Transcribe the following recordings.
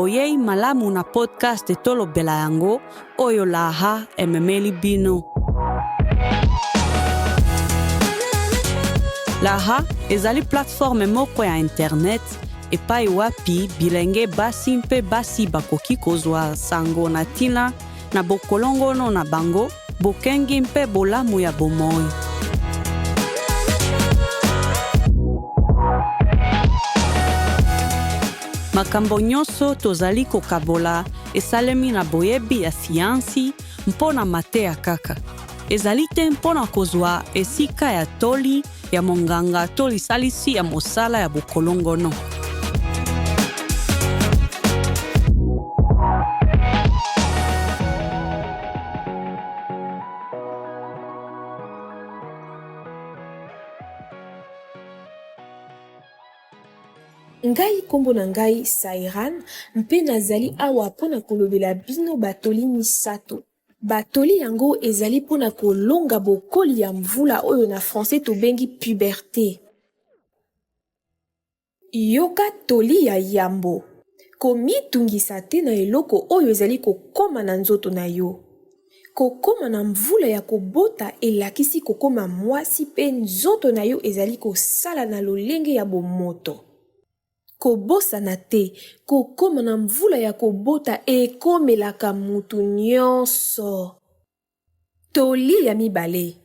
boyei malamu na podcast de tolobela yango oyo laha ememeli bino. Laha ezali platforme moko ya internet epai wapi bilenge basi mpe basi bakoki kozwa sango na tina na bokolongono na bango bokengi mpe bolamu ya bomoi. Makambo nyonso tozali kokabola esalemi na boyebi ya siansi mpona mateya kaka. Ezali te mpona kozwa esika ya toli ya monganga to lisalisi ya mosala ya bokolongono. Ngai kombo na ngai Sairan mpe nazali awa pona kolobela bino batoli misato. Batoli yango ezali pona kolonga bokoli ya mvula oyo na français tobengi puberté. Yoka toli ya yambo. Komitungisa te na eloko oyo ezali kokoma na nzoto na yo. Kokoma na mvula ya kobota elakisi kokoma mwasi pe nzoto na yo ezali kosala na lolenge ya bomoto. Kobosana te, kokoma na mvula ya kobota ekomelaka mutu nyonso. Toli ya mibale.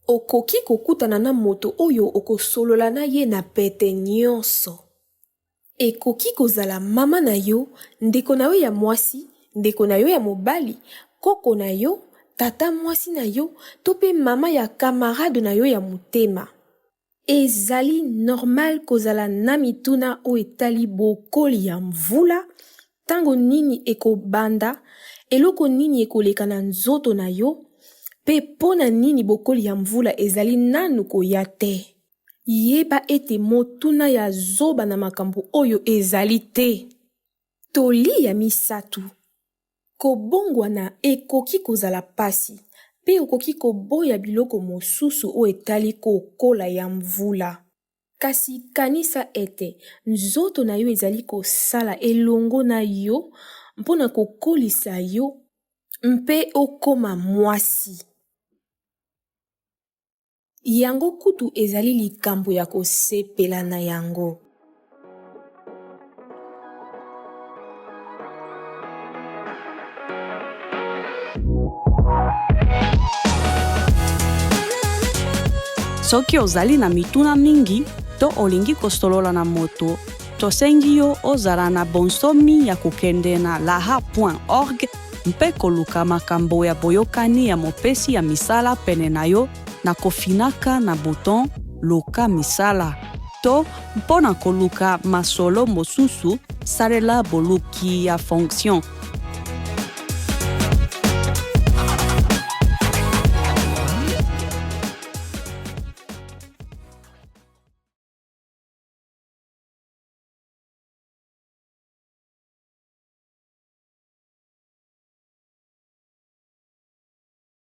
Okoki kokutana na moto oyo okosolola na ye na pete nyonso. Ekoki kozala mama na yo, ndeko na yo ya mwasi, ndeko na yo ya mobali, koko na yo, tata mwasi na yo, to pe mama ya kamarade na yo ya motema. Ezali normal kozala na mituna o etali bokoli ya mvula, tango nini ekobanda, eloko nini ekoleka na nzoto na yo, pe pona nini bokoli ya mvula ezali nanu koya te. Yeba ete motuna ya zoba na makambo oyo ezali te. Toli ya misatu. Kobongwana ekoki kozala pasi. Pe okoki koboya biloko mosusu o etali kokola ya mvula. Kasi kanisa ete, nzoto na yo ezali kosala elongo na yo, mpona kokolisa yo, mpe okoma mwasi. Yango kutu ezali likambo ya kosepela na yango. Soki ozali na mituna mingi, to olingi kosolola na moto, tosengi yo ozala na bonsomi ya kokende na laha.org mpe koluka makambo ya boyokani ya mopesi ya misala pene na yo na kofinaka na bouton Luka misala. To mpona koluka masolo mosusu salela boluki ya fonction